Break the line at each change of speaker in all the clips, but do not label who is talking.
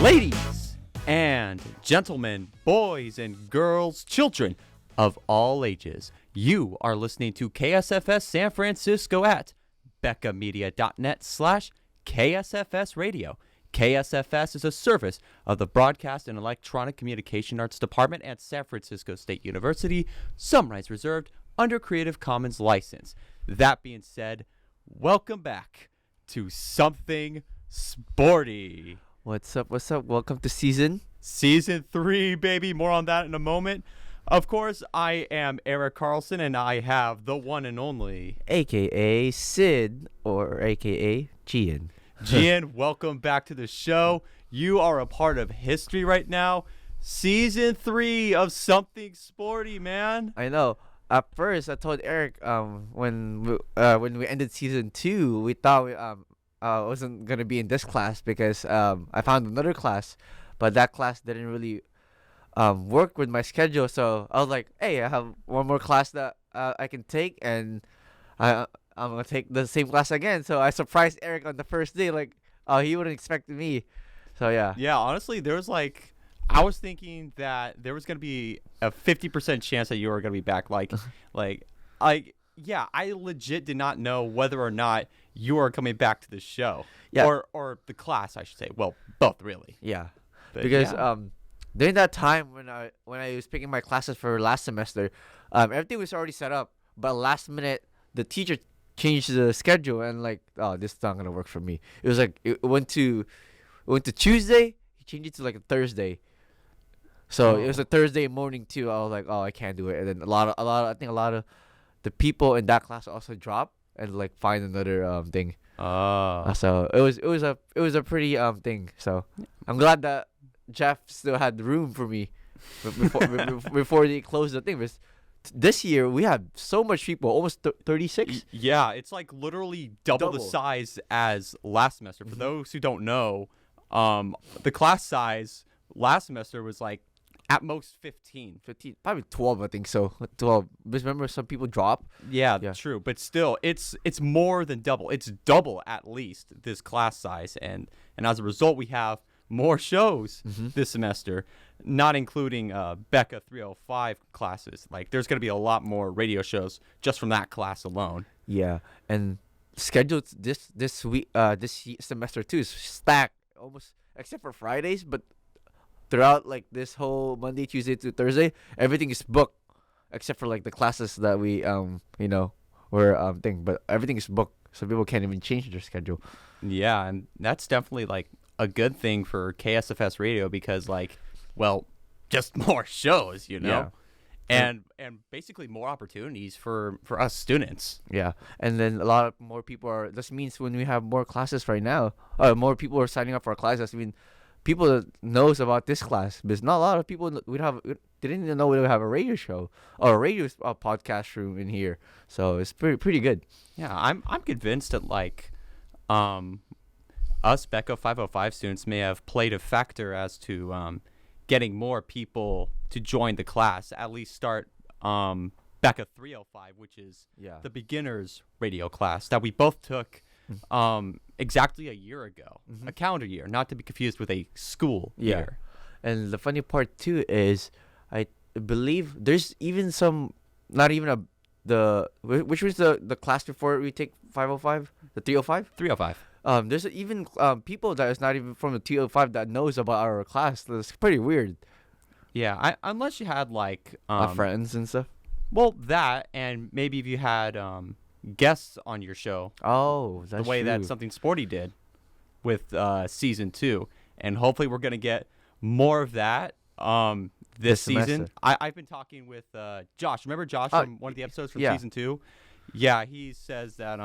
Ladies and gentlemen, boys and girls, children of all ages, you are listening to KSFS San Francisco at beccamedia.net/KSFS Radio. KSFS is a service of the Broadcast and Electronic Communication Arts Department at San Francisco State University, some rights reserved under Creative Commons license. That being said, welcome back to Something Sporty.
What's up? Welcome to Season
3, baby. More on that in a moment. Of course, I am Eric Carlson, and I have the one and only...
a.k.a. Sid, or a.k.a. Gian.
Gian, welcome back to the show. You are a part of history right now. Season 3 of Something Sporty, man.
I know. At first, I told Eric when we ended Season 2, we thought I wasn't going to be in this class because I found another class, but that class didn't really work with my schedule. So I was like, hey, I have one more class that I can take, and I'm going to take the same class again. So I surprised Eric on the first day, like, he wouldn't expect me. So, yeah.
Yeah, honestly, there was like, I was thinking that there was going to be a 50% chance that you were going to be back. I legit did not know whether or not you are coming back to the show.
Yeah.
Or the class, I should say. Well, both, really.
Yeah.
But
because
yeah.
during that time when I was picking my classes for last semester, everything was already set up, but last minute the teacher changed the schedule and like, oh, this is not gonna work for me. It was like it went to Tuesday. He changed it to like a Thursday. So it was a Thursday morning too. I was like, oh, I can't do it. And then I think a lot of the people in that class also dropped and like find another thing. So it was a pretty thing. So I'm glad that Jeff still had room for me before they closed the thing. Because this year we have so much people, almost 36.
Yeah, it's like literally double the size as last semester. For those who don't know, the class size last semester was like at most 15,
probably 12. I think so. 12. Because remember, some people drop.
Yeah, true. But still, it's more than double. It's double at least this class size, and as a result, we have more shows this semester, not including Becca 305 classes. Like, there's going to be a lot more radio shows just from that class alone.
Yeah, and scheduled this week, this semester too is stacked almost, except for Fridays, but throughout like this whole Monday, Tuesday to Thursday, everything is booked except for like the classes that we were thing, but everything is booked, so people can't even change their schedule.
Yeah, and that's definitely like a good thing for KSFS radio because, like, well, just more shows,
Yeah.
and basically more opportunities for us students.
Yeah, and then a lot of more people are. This means when we have more classes right now, more people are signing up for our classes. I mean, people that knows about this class, because not a lot of people didn't even know we would have a radio show or a radio podcast room in here. So it's pretty good.
Yeah, I'm convinced that like, us Becca 505 students may have played a factor as to getting more people to join the class, at least start Becca 305, which is the beginners radio class that we both took exactly a year ago, a calendar year, not to be confused with a school year.
And the funny part too is I believe there's even some, not even which was the class before we take 505, the 305?
305.
There's even people that is not even from the 205 that knows about our class. That's pretty weird.
Yeah, unless you had like
friends and stuff.
Well, that, and maybe if you had guests on your show.
Oh, that's
the way
true.
that Something Sporty did with season 2, and hopefully we're gonna get more of that this season. I've been talking with Josh. Remember Josh from one of the episodes from season 2? Yeah, he says that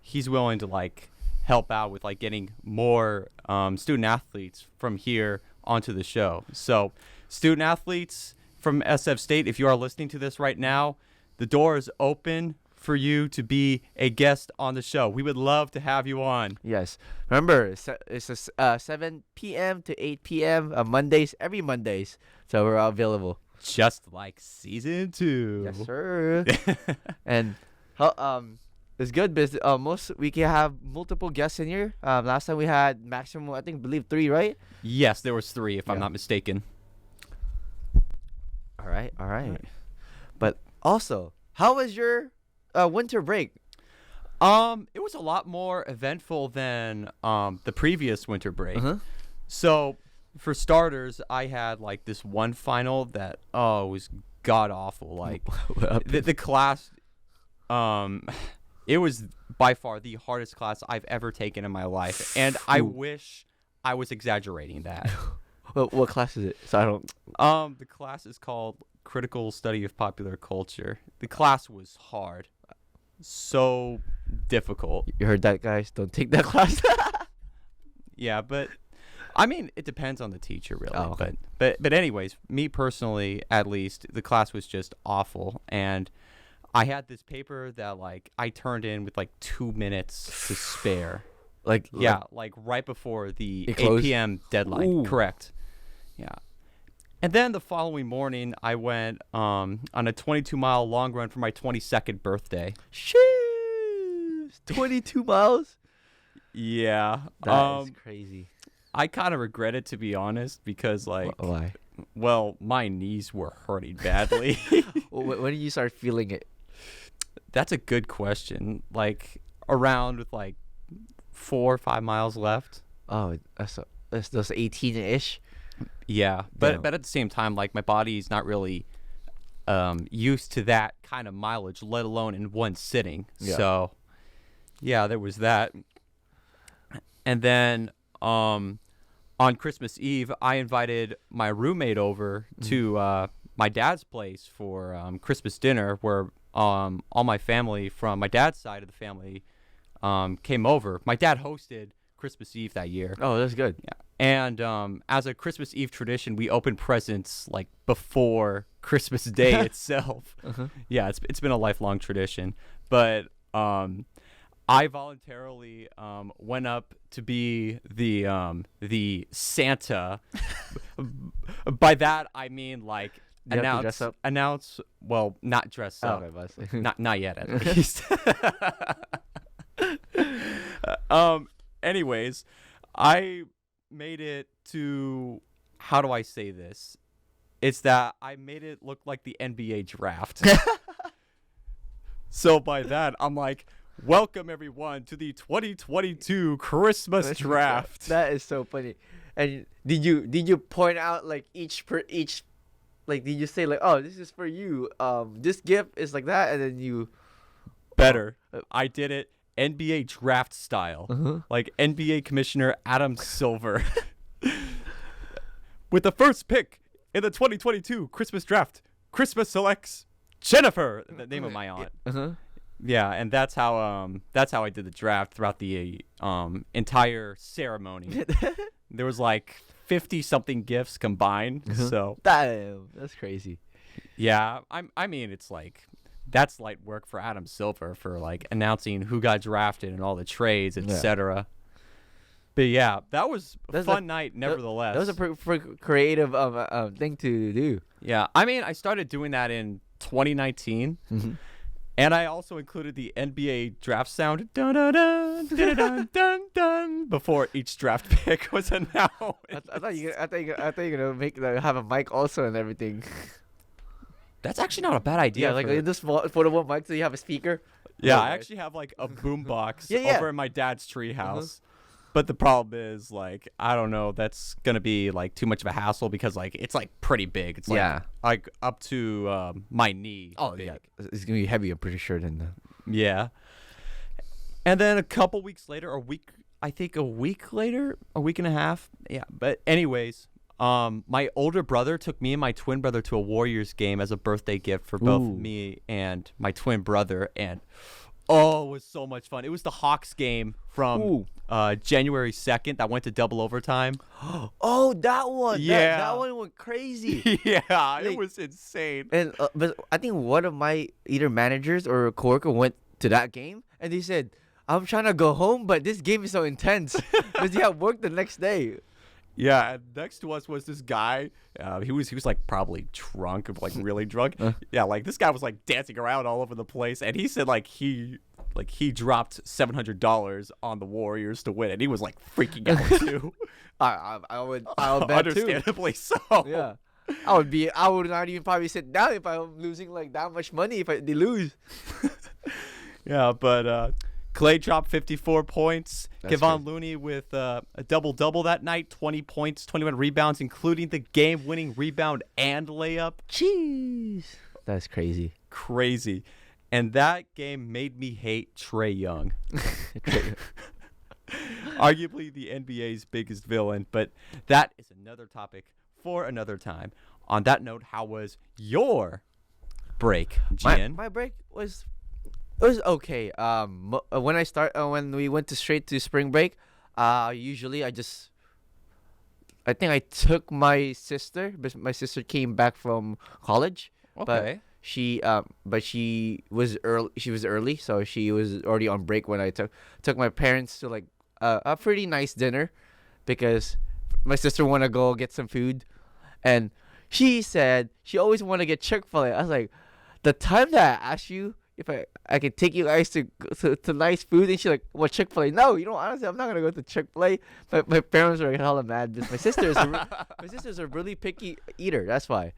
he's willing to like help out with like getting more student athletes from here onto the show. So student athletes from SF State, if you are listening to this right now, the door is open for you to be a guest on the show. We would love to have you on.
Yes. Remember, it's 7 p.m. to 8 p.m. Mondays, every Mondays. So we're available.
Just like season 2.
Yes, sir. And how It's good, but we can have multiple guests in here. Last time we had maximum, I believe 3, right?
Yes, there was 3 if I'm not mistaken.
All right. But also, how was your winter break?
It was a lot more eventful than the previous winter break. So, for starters, I had like this one final that was god awful. Like the class, it was by far the hardest class I've ever taken in my life, and I wish I was exaggerating that.
What class is it? So I don't.
The class is called Critical Study of Popular Culture. The class was hard, so difficult.
You heard that, guys? Don't take that class.
Yeah, but I mean, it depends on the teacher, really.
Oh, okay.
But anyways, me personally, at least, the class was just awful, and I had this paper that like I turned in with like 2 minutes to spare. Like right before the 8 p.m. deadline. Ooh. Correct. Yeah. And then the following morning, I went on a 22-mile long run for my 22nd birthday.
Sheesh! 22 miles?
Yeah.
That is crazy.
I kind of regret it, to be honest, because like...
Why?
Well, my knees were hurting badly.
When did you start feeling it?
That's a good question. Like, around with like 4 or 5 miles left.
Oh, that's those 18-ish?
Yeah, but at the same time, like my body's not really used to that kind of mileage, let alone in one sitting. Yeah. So, yeah, there was that. And then on Christmas Eve, I invited my roommate over to my dad's place for Christmas dinner, where all my family from my dad's side of the family came over. My dad hosted Christmas Eve that year.
Oh, that's good.
Yeah. And as a Christmas Eve tradition, we open presents like before Christmas Day itself. Yeah, it's been a lifelong tradition. But I voluntarily went up to be the Santa. By that I mean like announce. Well, not dress up. Okay, not yet at least. Anyways, I made it to, how do I say this? It's that I made it look like the NBA draft. So by that, I'm like, welcome everyone to the 2022 Christmas draft.
That is so funny. And did you point out like each like did you say like, oh, this is for you, this gift is like that, and then you
better I did it NBA draft style, like NBA Commissioner Adam Silver. With the first pick in the 2022 Christmas draft, Christmas selects Jennifer, the name of my aunt. Yeah, and that's how I did the draft throughout the entire ceremony. There was like 50 something gifts combined. So
damn, that's crazy.
Yeah, I mean it's like, that's light work for Adam Silver for like announcing who got drafted and all the trades, etc. But yeah, that was a fun night nevertheless.
That was a pretty creative thing to do.
Yeah, I mean, I started doing that in 2019. And I also included the NBA draft sound dun, dun, dun, dun, dun, dun, dun, before each draft pick was announced.
I thought you were gonna have a mic also and everything.
That's actually not a bad idea.
Yeah, like in this portable mic, so you have a speaker.
Yeah, I actually have like a boombox over in my dad's treehouse. But the problem is, like, I don't know, that's gonna be like too much of a hassle because like it's like pretty big. It's like up to my knee.
Oh big. Yeah, it's gonna be heavy. I'm pretty sure. Then.
Yeah. And then a couple weeks later, a week and a half. Yeah. But anyways, my older brother took me and my twin brother to a Warriors game as a birthday gift for both me and my twin brother, and it was so much fun. It was the Hawks game from January 2nd that went to double overtime.
Oh, that one.
Yeah.
That one went crazy.
Yeah, like, it was insane.
And but I think one of my either managers or a coworker went to that game, and they said, I'm trying to go home, but this game is so intense because you have work the next day.
Yeah, and next to us was this guy. He was like probably drunk, like really drunk. Yeah, like this guy was like dancing around all over the place, and he said like he like he dropped $700 on the Warriors to win, and he was like freaking out too.
I would bet too.
Understandably so.
Yeah. I would not even probably sit down if I'm losing like that much money if they lose.
Yeah, but Clay dropped 54 points. Kevon Looney with a double-double that night, 20 points, 21 rebounds, including the game-winning rebound and layup.
Jeez. That's crazy.
Crazy. And that game made me hate Trae Young. Arguably the NBA's biggest villain, but that is another topic for another time. On that note, how was your break, Gian?
My break was okay. When we went straight to spring break, usually I think I took my sister, but my sister came back from college.
Okay.
But she was early. She was early, so she was already on break when I took my parents to like a pretty nice dinner, because my sister wanted to go get some food, and she said she always wanted to get Chick-fil-A. I was like, the time that I asked you if I could take you guys to nice food, and she's like, well, Chick-fil-A. No, honestly, I'm not gonna go to Chick-fil-A. My parents are hella mad because my sister's a really picky eater. That's why.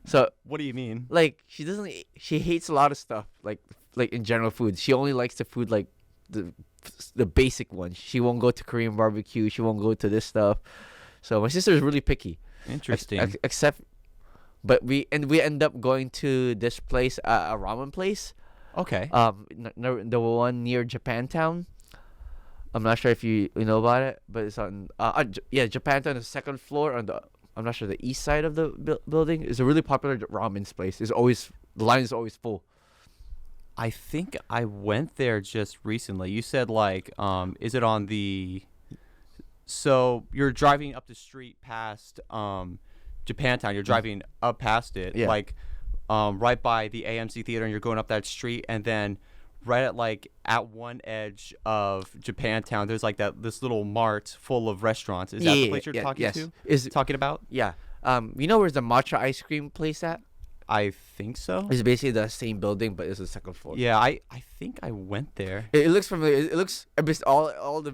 So
what do you mean?
Like she hates a lot of stuff, like in general food. She only likes the food like the basic ones. She won't go to Korean barbecue. She won't go to this stuff. So my sister is really picky.
Interesting.
But we end up going to this place, a ramen place.
Okay.
The one near Japantown. I'm not sure if you know about it, but it's on Japantown, the second floor on the. I'm not sure, the east side of the building. Is a really popular ramen place. The line is always full.
I think I went there just recently. You said like, is it on the? So you're driving up the street past Japantown. You're driving up past it, like right by the AMC theater, and you're going up that street, and then right at one edge of Japantown, there's like this little mart full of restaurants. Is that the place you're talking about?
Yeah. You know where's the matcha ice cream place at?
I think so.
It's basically the same building, but it's the second floor.
Yeah, I think I went there.
It looks familiar. It looks all the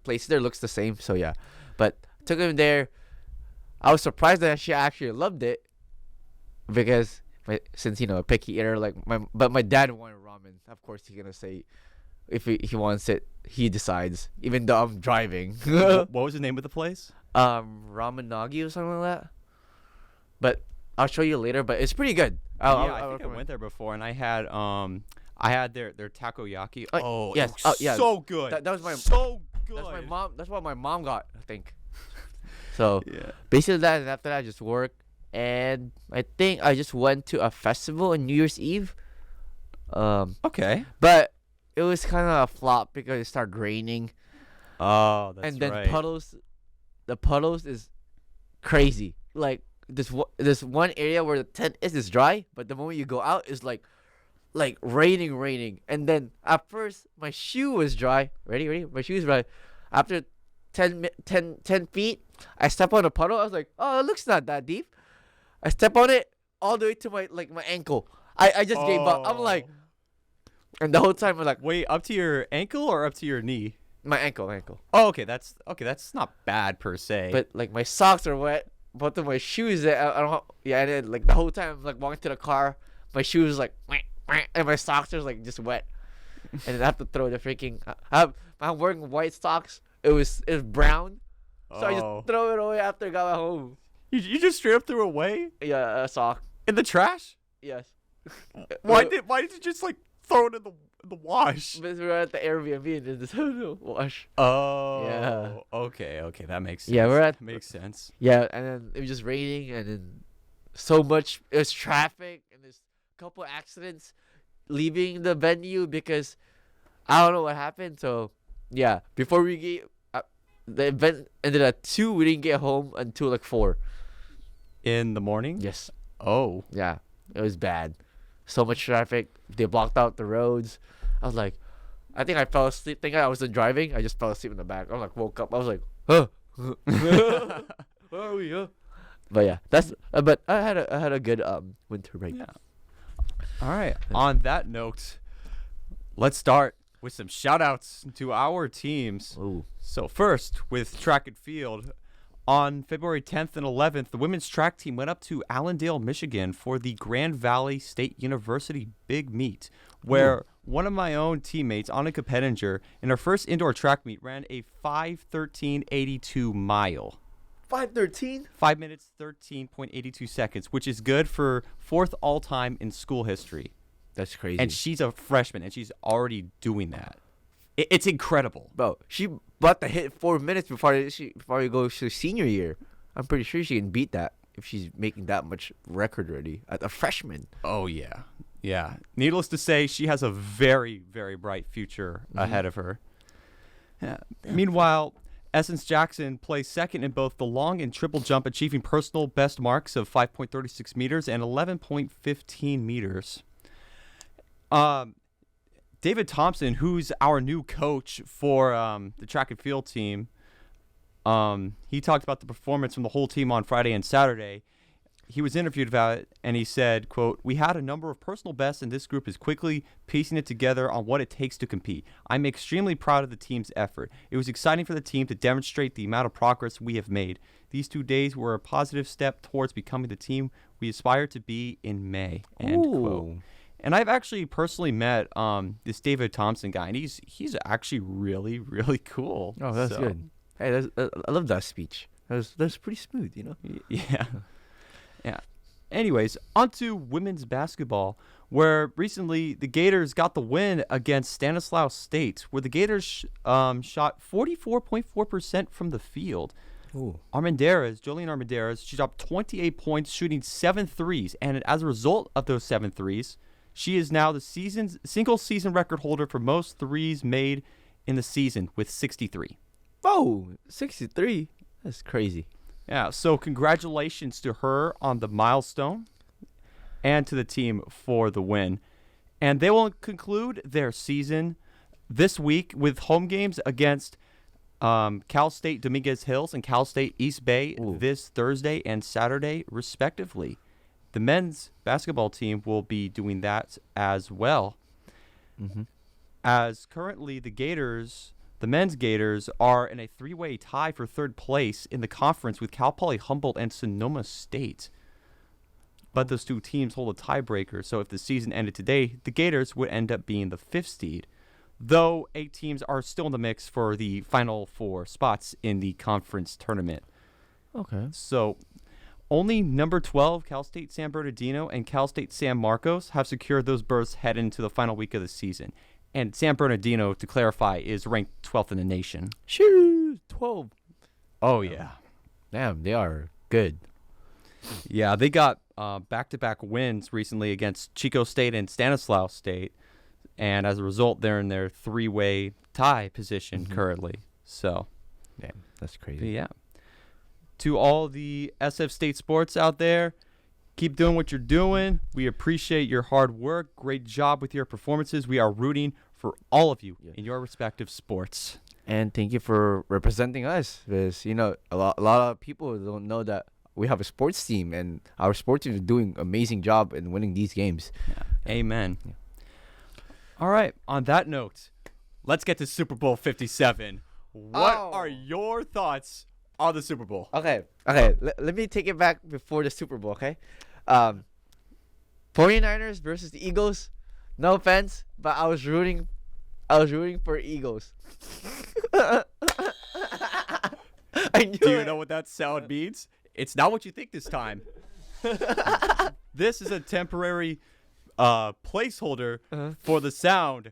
places there looks the same. So yeah, but took him there. I was surprised that she actually loved it, because since a picky eater but my dad wanted ramen. Of course he's gonna say if he wants it, he decides, even though I'm driving.
What was the name of the place?
Ramenagi or something like that. But I'll show you later. But it's pretty good.
I think I went there before, and I had their takoyaki.
Yes.
So good.
That was
so good.
That's my mom. That's what my mom got, I think. So basically that, and after that I just worked, and I think I just went to a festival on New Year's Eve.
Okay.
But it was kind of a flop because it started raining.
Oh, that's right.
And then puddles. The puddles is crazy. Like this one area where the tent is dry, but the moment you go out, it's like raining. And then at first my shoe was dry. Ready? My shoe is dry. After 10 feet, I step on a puddle. I was like, oh, it looks not that deep. I step on it all the way to my ankle. I just gave up. I'm like, and the whole time I'm like,
wait, up to your ankle or up to your knee?
My ankle.
Oh, okay. That's not bad per se.
But like my socks are wet. Both of my shoes. I don't. Yeah, and then like the whole time I'm like walking to the car, my shoes like, and my socks are like just wet, and then I have to throw the freaking. I'm wearing white socks. It was brown, so I just throw it away after I got home.
You just straight up threw away?
Yeah, a sock
in the trash.
Yes.
Why did you just like throw it in the wash?
Because we were at the Airbnb and there's the wash.
Oh.
Yeah.
Okay, that makes sense.
Yeah,
makes sense.
Yeah, and then it was just raining, and then so much. It was traffic, and there's a couple accidents leaving the venue because I don't know what happened. So yeah, before we get the event ended at 2. We didn't get home until like 4
in the morning.
Yes.
Oh.
Yeah, it was bad. So much traffic. They blocked out the roads. I was like, I think I fell asleep. Thinking I wasn't driving. I just fell asleep in the back. I like woke up. I was like, huh. Where are we? Huh? But yeah, that's. But I had a good winter break.
Yeah. All right. On that note, let's start with some shout-outs to our teams.
Ooh.
So first, with track and field, on February 10th and 11th, the women's track team went up to Allendale, Michigan for the Grand Valley State University Big Meet, where one of my own teammates, Annika Pettinger, in her first indoor track meet, ran a 5:13.82 mile.
5:13?
5 minutes, 13.82 seconds, which is good for fourth all-time in school history.
That's crazy.
And she's a freshman, and she's already doing that. It's incredible.
Bro, she about to hit 4 minutes before you go to senior year. I'm pretty sure she can beat that if she's making that much record already at a freshman.
Oh, yeah. Yeah. Needless to say, she has a very, very bright future ahead of her. Yeah. Meanwhile, Essence Jackson placed second in both the long and triple jump, achieving personal best marks of 5.36 meters and 11.15 meters. David Thompson, who's our new coach for the track and field team, he talked about the performance from the whole team on Friday and Saturday. He was interviewed about it, and he said, quote, "We had a number of personal bests, and this group is quickly piecing it together on what it takes to compete. I'm extremely proud of the team's effort. It was exciting for the team to demonstrate the amount of progress we have made. These 2 days were a positive step towards becoming the team we aspire to be in May." End quote. And I've actually personally met this David Thompson guy, and he's actually really, really cool.
Oh, that's good. Hey, I love that speech. That's pretty smooth, you know?
Yeah. Yeah. Anyways, on to women's basketball, where recently the Gators got the win against Stanislaus State, where the Gators shot 44.4% from the field.
Ooh.
Jolene Armendariz, she dropped 28 points, shooting 7 threes, and as a result of those 7 threes, she is now the single season record holder for most threes made in the season with 63.
Oh, 63. That's crazy.
Yeah, so congratulations to her on the milestone and to the team for the win. And they will conclude their season this week with home games against Cal State Dominguez Hills and Cal State East Bay this Thursday and Saturday, respectively. The men's basketball team will be doing that as well. Mm-hmm. As currently the men's Gators are in a 3-way tie for third place in the conference with Cal Poly Humboldt and Sonoma State. But those two teams hold a tiebreaker, so if the season ended today, the Gators would end up being the 5th seed, though 8 teams are still in the mix for the final 4 spots in the conference tournament.
Okay.
So only number 12, Cal State San Bernardino, and Cal State San Marcos have secured those berths heading into the final week of the season. And San Bernardino, to clarify, is ranked 12th in the nation.
Shoot, 12.
Oh, yeah.
Damn, they are good.
Yeah, they got back-to-back wins recently against Chico State and Stanislaus State. And as a result, they're in their 3-way tie position currently. So,
damn, that's crazy.
Yeah. To all the SF State sports out there, keep doing what you're doing. We appreciate your hard work. Great job with your performances. We are rooting for all of you in your respective sports.
And thank you for representing us. Because, you know, a lot of people don't know that we have a sports team, and our sports team is doing an amazing job in winning these games.
Yeah. Amen. Yeah. All right. On that note, let's get to Super Bowl 57. What are your thoughts on the Super Bowl?
Okay. Let me take it back before the Super Bowl, okay? 49ers versus the Eagles. No offense, but I was rooting for Eagles.
Do you know what that sound means? It's not what you think this time. This is a temporary placeholder for the sound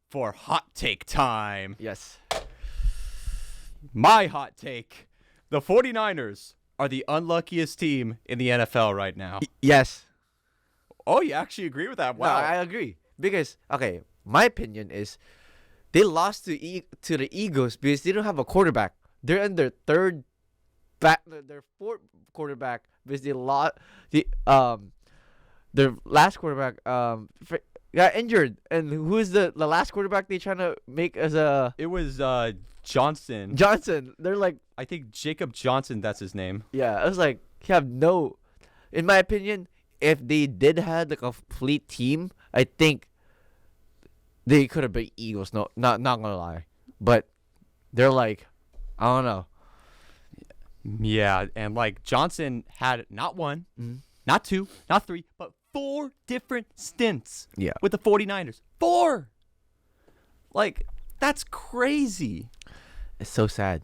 for hot take time.
Yes.
My hot take. The 49ers are the unluckiest team in the NFL right now.
Yes.
Oh, you actually agree with that? Wow.
No, I agree. Because, okay, my opinion is they lost to the Eagles because they don't have a quarterback. They're in their their fourth quarterback because they lost their last quarterback got injured. And who is the last quarterback they trying to make as a...
It was Johnson.
They're like...
I think Jacob Johnson, that's his name.
Yeah, I was like, you have no... In my opinion, if they did have the complete team, I think they could have beat Eagles. No, not gonna lie, but they're like, I don't know.
Yeah, and like Johnson had not one, not two, not three, but 4 different stints with the 49ers. 4! Like, that's crazy.
It's so sad.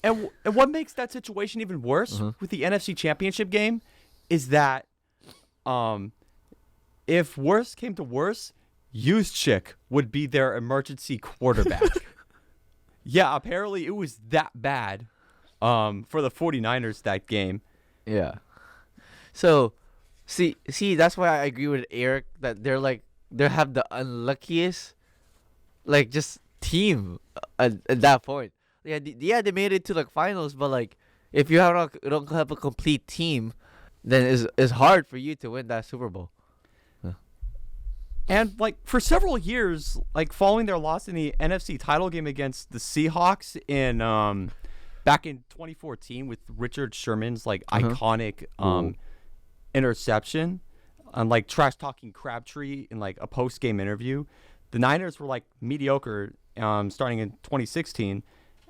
And what makes that situation even worse with the NFC Championship game is that if worse came to worse, Juszczyk would be their emergency quarterback. Yeah, apparently it was that bad for the 49ers that game.
Yeah. So, see, that's why I agree with Eric that they have the unluckiest, like, just team at that point. Yeah, they made it to like finals, but like if you don't have a complete team, then it's hard for you to win that Super Bowl.
And like for several years, like following their loss in the NFC title game against the Seahawks in back in 2014 with Richard Sherman's like iconic interception, and like trash talking Crabtree in like a post game interview, the Niners were like mediocre starting in 2016,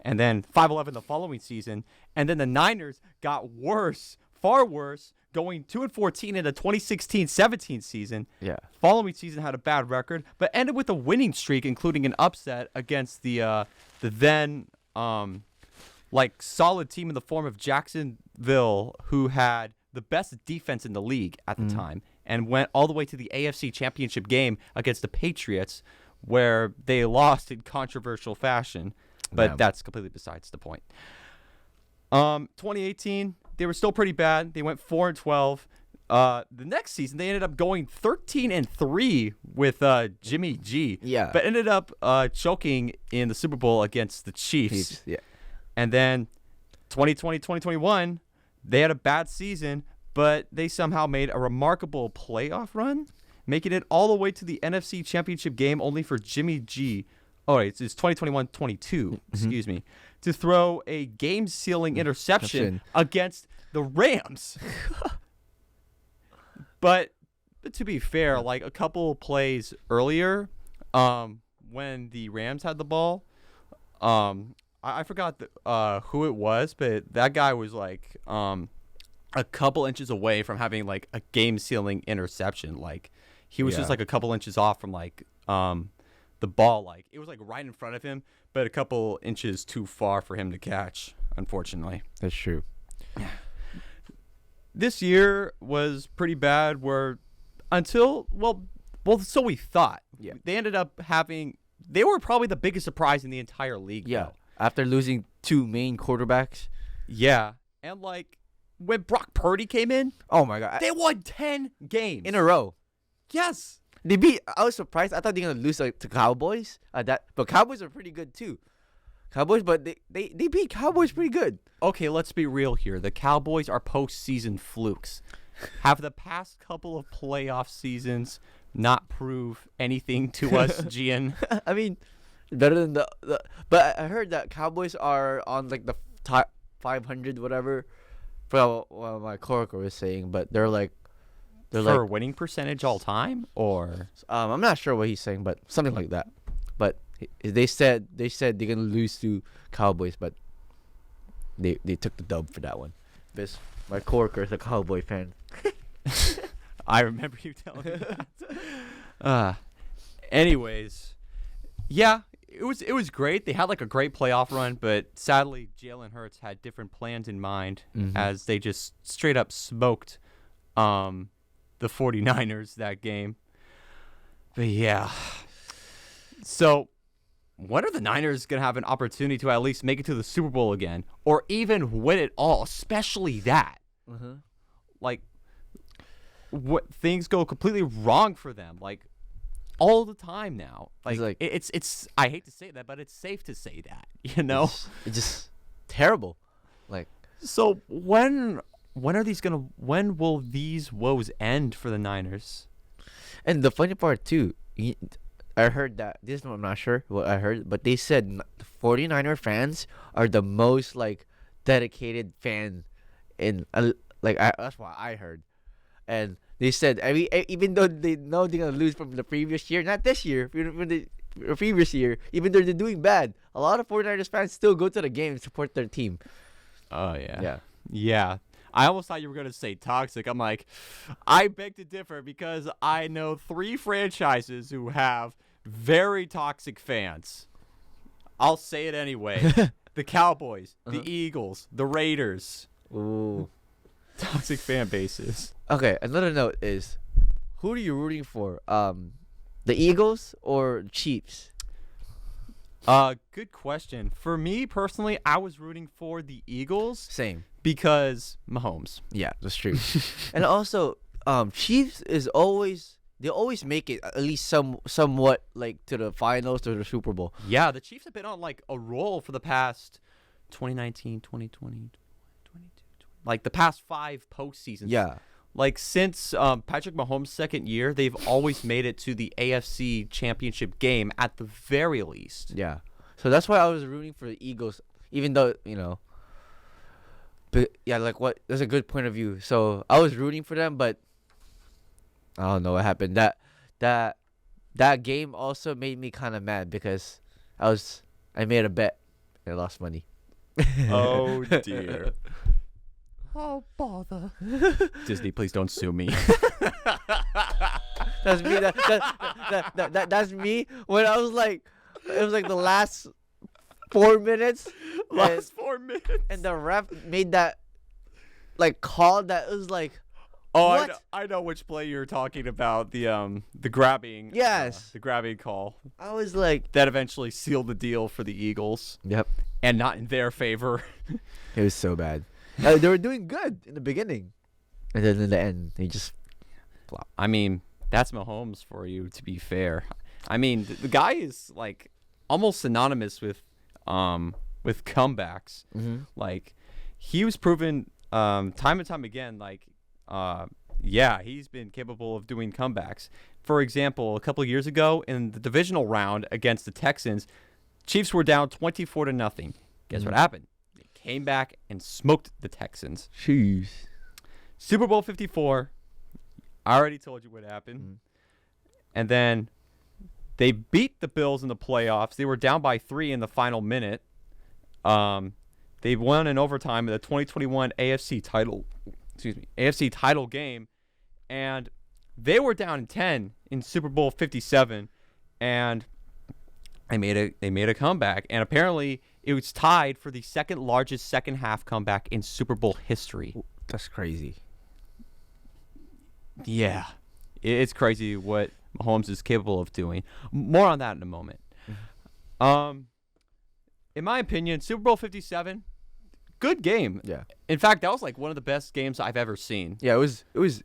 and then 5-11 the following season, and then the Niners got worse, far worse, going 2-14 in the 2016-17 season.
Yeah.
Following season had a bad record, but ended with a winning streak, including an upset against the then like solid team in the form of Jacksonville, who had the best defense in the league at the time, and went all the way to the AFC Championship game against the Patriots, where they lost in controversial fashion. But that's completely besides the point. 2018, they were still pretty bad. They went 4-12. The next season, they ended up going 13-3 with Jimmy G.
Yeah.
But ended up choking in the Super Bowl against the Chiefs.
Yeah.
And then 2020, 2021, they had a bad season, but they somehow made a remarkable playoff run, making it all the way to the NFC Championship game, only for Jimmy G. Oh, it's 2021-22, excuse me, to throw a game-sealing interception against the Rams. But to be fair, like a couple plays earlier, when the Rams had the ball, I forgot who it was, but that guy was like a couple inches away from having like a game-sealing interception. Like he was just like a couple inches off from like the ball. Like it was like right in front of him, but a couple inches too far for him to catch, unfortunately.
That's true.
This year was pretty bad where until well so we thought.
Yeah.
They ended up they were probably the biggest surprise in the entire league.
Yeah.
Though.
After losing 2 main quarterbacks.
Yeah. And like when Brock Purdy came in,
oh my god,
they won 10 games
in a row.
Yes.
I was surprised. I thought they were gonna lose like to Cowboys. But Cowboys are pretty good too. But they beat Cowboys pretty good.
Okay, let's be real here. The Cowboys are postseason flukes. Have the past couple of playoff seasons not prove anything to us, Gian?
I mean, better than the. But I heard that Cowboys are on like the top 500, whatever. Well, my coworker was saying, but they're like
for winning percentage all time, or
I'm not sure what he's saying, but something like that. But they said they're gonna lose to Cowboys, but they took the dub for that one. Because my coworker is a Cowboy fan.
I remember you telling me that. Anyways, yeah, it was great. They had like a great playoff run, but sadly, Jalen Hurts had different plans in mind as they just straight up smoked the 49ers that game. But yeah. So when are the Niners going to have an opportunity to at least make it to the Super Bowl again? Or even win it all, especially that? Like, what things go completely wrong for them, like, all the time now. Like it's I hate to say that, but it's safe to say that, you know?
It's just terrible. Like,
so when will these woes end for the Niners?
And the funny part too, I heard that this one, I'm not sure what I heard, but they said the 49er fans are the most like dedicated fan in that's what I heard. And they said even though they know they're gonna lose from the previous year, not this year, from the previous year, even though they're doing bad, a lot of 49ers fans still go to the game and support their team.
Oh, yeah.
Yeah.
Yeah. I almost thought you were going to say toxic. I'm like, I beg to differ because I know 3 franchises who have very toxic fans. I'll say it anyway. The Cowboys, the Eagles, the Raiders.
Ooh.
Toxic fan bases.
Okay, another note is, who are you rooting for? The Eagles or Chiefs?
Good question. For me personally, I was rooting for the Eagles.
Same.
Because Mahomes.
Yeah, that's true. And also, Chiefs they always make it at least somewhat like to the finals or the Super Bowl.
Yeah, the Chiefs have been on like a roll for the past 2019, 2020, 2022, like the past 5 postseasons.
Yeah.
Like since Patrick Mahomes' second year, they've always made it to the AFC Championship game at the very least.
Yeah. So that's why I was rooting for the Eagles, even though, but yeah, like what? That's a good point of view. So I was rooting for them, but I don't know what happened. That game also made me kind of mad because I made a bet and I lost money.
Oh dear. Oh bother. Disney, please don't sue me.
That's me. That's me. When I was like, it was like the last 4 minutes.
Last 4 minutes.
And the ref made that like call that was like,
oh,
what?
I know which play you're talking about. The grabbing.
Yes.
The grabbing call.
I was like,
that eventually sealed the deal for the Eagles.
Yep.
And not in their favor.
It was so bad. They were doing good in the beginning, and then in the end, they just flop.
I mean, that's Mahomes for you. To be fair, I mean the guy is like almost synonymous with comebacks.
Mm-hmm.
Like he was proven time and time again. Like yeah, he's been capable of doing comebacks. For example, a couple of years ago in the divisional round against the Texans, Chiefs were down 24-0. Guess what happened? Came back and smoked the Texans.
Jeez.
Super Bowl 54. I already told you what happened. And then they beat the Bills in the playoffs. They were down by 3 in the final minute. They won in overtime in the 2021 AFC title game. And they were down 10 in Super Bowl 57. And they made a comeback. And apparently it was tied for the second largest second half comeback in Super Bowl history.
That's crazy.
Yeah. It's crazy what Mahomes is capable of doing. More on that in a moment. In my opinion, Super Bowl 57, good game.
Yeah.
In fact, that was like one of the best games I've ever seen.
Yeah, it was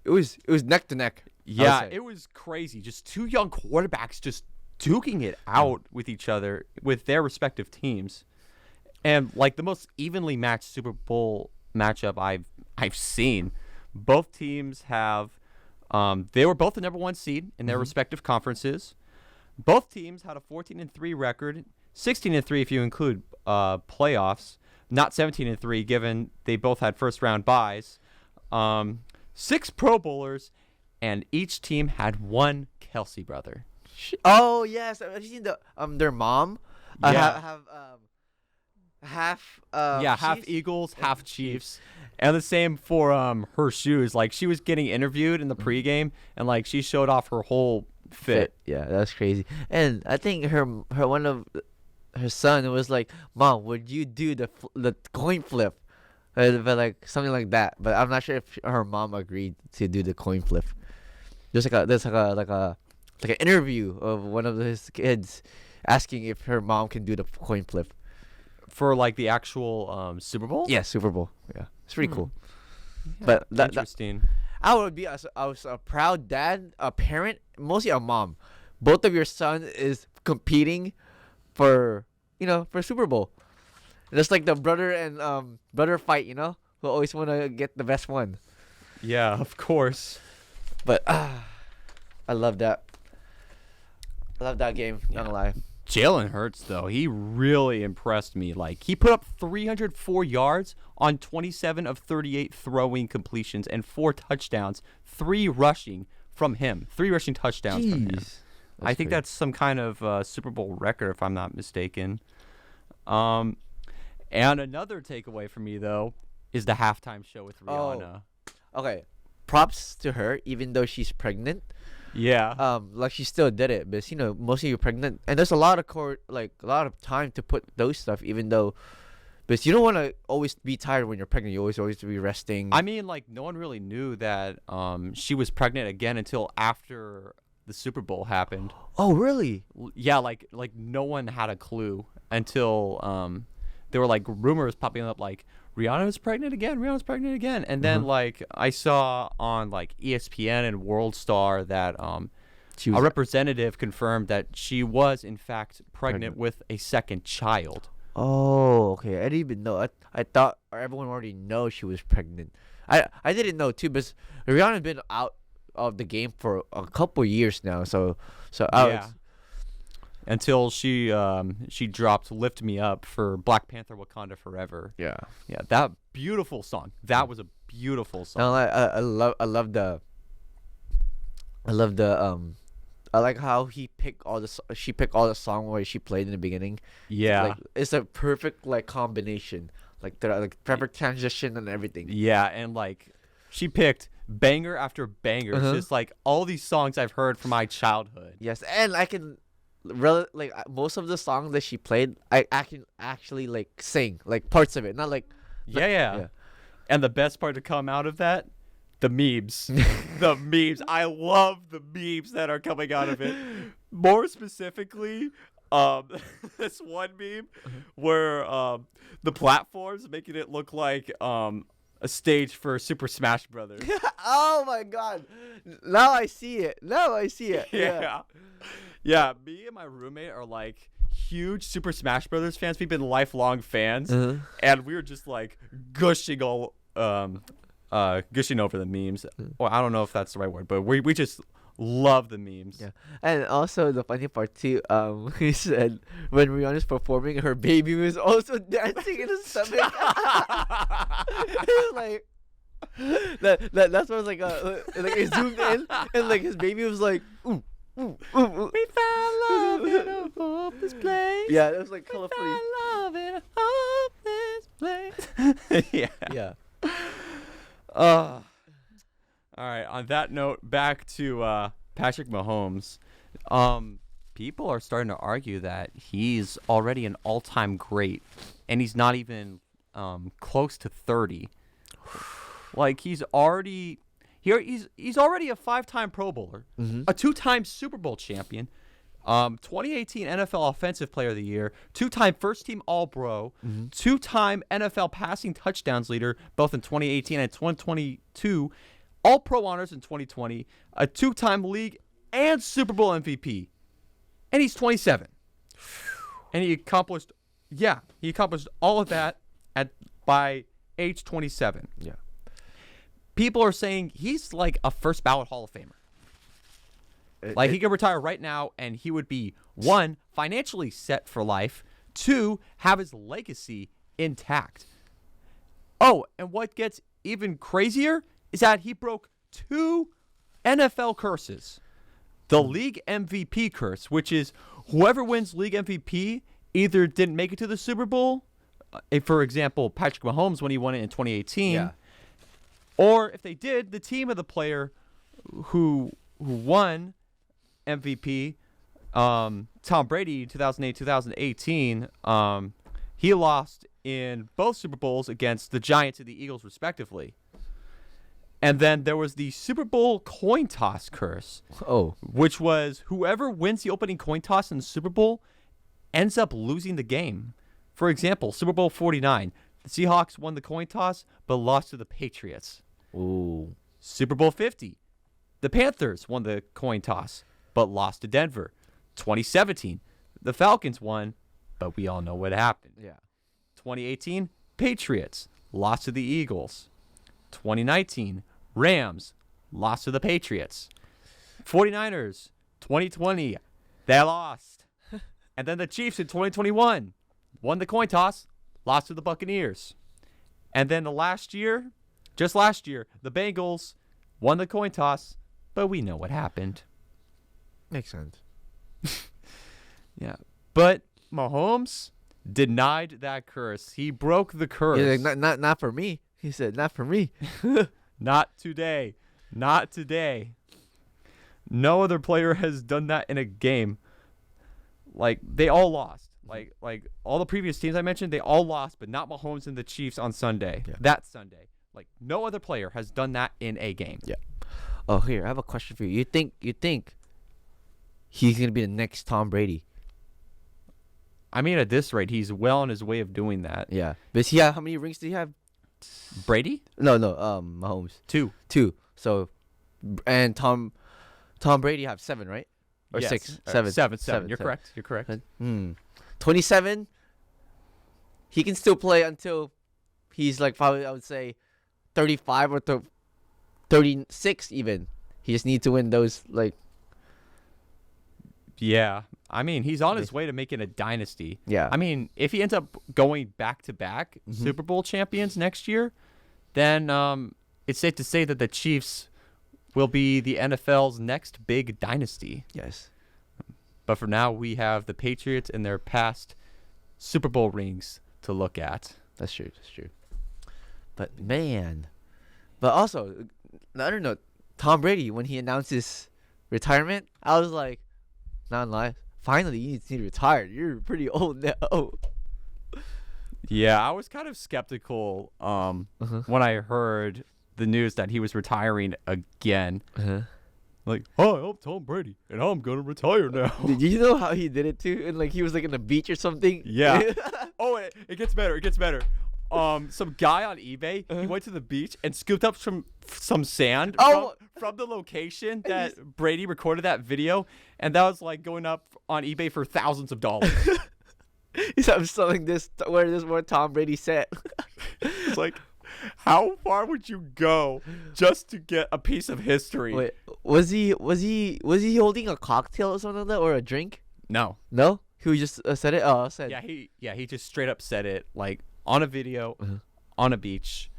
neck to neck.
Yeah, it was crazy. Just 2 young quarterbacks just duking it out with each other with their respective teams. And like the most evenly matched Super Bowl matchup I've seen. Both teams have they were both the number 1 seed in their respective conferences. Both teams had a 14-3 record, 16-3 if you include playoffs, not 17-3 given they both had first round byes. 6 Pro Bowlers, and each team had 1 Kelsey brother.
Oh yes, I've seen their mom.
Yeah.
Half
half Eagles, half Chiefs. And the same for her shoes. Like she was getting interviewed in the pregame, and like she showed off her whole fit.
Yeah, that's crazy. And I think her one of her son was like, "Mom, would you do the coin flip?" But like something like that. But I'm not sure if her mom agreed to do the coin flip. There's like an interview of one of his kids asking if her mom can do the coin flip
for like the actual Super Bowl.
Yeah, Super Bowl. Yeah, it's pretty cool.
Yeah,
but
interesting.
I was a proud dad, a parent, mostly a mom. Both of your son is competing for Super Bowl. Just like the brother and brother fight, who always want to get the best one.
Yeah, of course.
But I love that. I love that game. Not gonna lie.
Jalen Hurts, though, he really impressed me. Like, he put up 304 yards on 27 of 38 throwing completions and 4 touchdowns, 3 rushing from him. 3 rushing touchdowns from him. I think that's some kind of Super Bowl record, if I'm not mistaken. And another takeaway for me, though, is the halftime show with Rihanna.
Okay. Props to her, even though she's pregnant.
Yeah.
Like she still did it, but mostly you're pregnant, and there's a lot of a lot of time to put those stuff, even though, but you don't want to always be tired when you're pregnant. You always be resting.
I mean, like, no one really knew that she was pregnant again until after the Super Bowl happened.
Oh, really?
Yeah, like no one had a clue until there were like rumors popping up like Rihanna's pregnant again, and then like I saw on like ESPN and World Star that a representative confirmed that she was in fact pregnant with a second child.
Oh, okay. I didn't even know. I thought everyone already know she was pregnant. I didn't know too, but Rihanna's been out of the game for a couple years now. So
yeah. Until she dropped "Lift Me Up" for Black Panther: Wakanda Forever.
Yeah,
that beautiful song. That was a beautiful song.
No, I love the I like how she picked all the song where she played in the beginning.
Yeah,
it's a perfect like combination, like the perfect transition and everything.
Yeah, and like she picked banger after banger. It's just like all these songs I've heard from my childhood.
Yes, and I can really like most of the songs that she played, I can actually like sing like parts of it, not like
yeah. And the best part to come out of that, the memes. The memes. I love the memes that are coming out of it. More specifically, this one meme where the platforms making it look like a stage for Super Smash Brothers.
Oh my god. Now I see it.
Yeah, me and my roommate are like huge Super Smash Brothers fans. We've been lifelong fans, and we were just like gushing over the memes. Well, I don't know if that's the right word, but we just love the memes.
Yeah, and also the funny part too. He said when Rihanna's performing, her baby was also dancing in his stomach. Like that's what was like it zoomed in, and like his baby was like ooh. We found love in a hopeless place. Yeah, it was like colorful. We found love in a hopeless place. Yeah.
All right. On that note, back to Patrick Mahomes. People are starting to argue that he's already an all-time great, and he's not even close to 30. Like he's already a 5-time Pro Bowler, a 2-time Super Bowl champion, 2018 NFL Offensive Player of the Year, 2-time first-team All-Pro, 2-time NFL passing touchdowns leader, both in 2018 and 2022, All-Pro honors in 2020, a 2-time league and Super Bowl MVP, and he's 27. And he accomplished all of that by age 27.
Yeah.
People are saying he's like a first ballot Hall of Famer. He could retire right now and he would be, 1, financially set for life, 2, have his legacy intact. Oh, and what gets even crazier is that he broke 2 NFL curses. The league MVP curse, which is whoever wins league MVP either didn't make it to the Super Bowl, for example, Patrick Mahomes when he won it in 2018,
yeah.
Or if they did, the team of the player who won MVP, Tom Brady, 2008-2018, he lost in both Super Bowls against the Giants and the Eagles, respectively. And then there was the Super Bowl coin toss curse, which was whoever wins the opening coin toss in the Super Bowl ends up losing the game. For example, Super Bowl 49, the Seahawks won the coin toss but lost to the Patriots.
Ooh.
Super Bowl 50, the Panthers won the coin toss but lost to Denver. 2017, the Falcons won, but we all know what happened.
Yeah.
2018, Patriots lost to the Eagles. 2019, Rams lost to the Patriots. 49ers, 2020, they lost. And then the Chiefs in 2021 won the coin toss, lost to the Buccaneers. And then just last year, the Bengals won the coin toss, but we know what happened.
Makes sense.
Yeah. But Mahomes denied that curse. He broke the curse.
Yeah, like, not for me. He said, not for me.
Not today. Not today. No other player has done that in a game. Like, they all lost. Like all the previous teams I mentioned, they all lost, but not Mahomes and the Chiefs on Sunday. Yeah. That Sunday. Like, no other player has done that in a game.
Yeah. Oh, here, I have a question for you. You think he's gonna be the next Tom Brady?
I mean, at this rate, he's well on his way of doing that.
Yeah. But yeah, how many rings do he have?
Brady?
No, Mahomes.
2.
So, and Tom Brady have 7, right? Or
yes.
6?
7. You're correct.
27. He can still play until he's like probably, I would say, 35 or 36 even. He just needs to win those, like.
Yeah. I mean, he's on his way to making a dynasty.
Yeah.
I mean, if he ends up going back-to-back Super Bowl champions next year, then it's safe to say that the Chiefs will be the NFL's next big dynasty.
Yes.
But for now, we have the Patriots and their past Super Bowl rings to look at.
That's true. But, man. But also, I don't know, Tom Brady, when he announced his retirement, I was like, not lying. Finally, you need to retire. You're pretty old now.
Yeah, I was kind of skeptical when I heard the news that he was retiring again. Like, oh, I'm Tom Brady, and I'm going to retire now.
Did you know how he did it, too? And, like, he was, like, in the beach or something?
Yeah. Oh, it gets better. Some guy on eBay, he went to the beach and scooped up some sand from the location that Brady recorded that video, and that was like going up on eBay for thousands of dollars.
He said, I'm selling this where Tom Brady said.
It's like, how far would you go just to get a piece of history?
Wait, was he holding a cocktail or something like that, or a drink?
No.
He just said it. Oh, said.
Yeah, he just straight up said it, like, on a video, on a beach,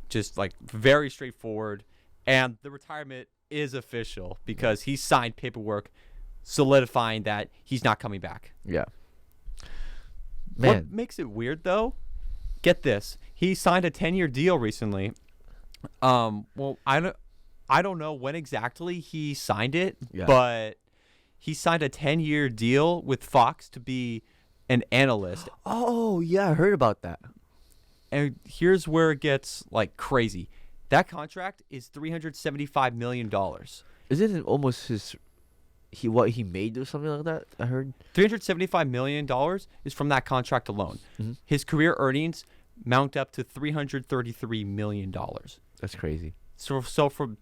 just like very straightforward. And the retirement is official because he signed paperwork solidifying that he's not coming back.
Yeah. Man.
What makes it weird, though, get this. He signed a 10-year deal recently. Well, I don't know when exactly he signed it, but he signed a 10-year deal with Fox to be an analyst.
Oh, yeah, I heard about that.
And here's where it gets, like, crazy. That contract is $375 million.
Isn't it almost what he made or something like that? I heard.
$375 million is from that contract alone. His career earnings mount up to $333 million.
That's crazy.
So from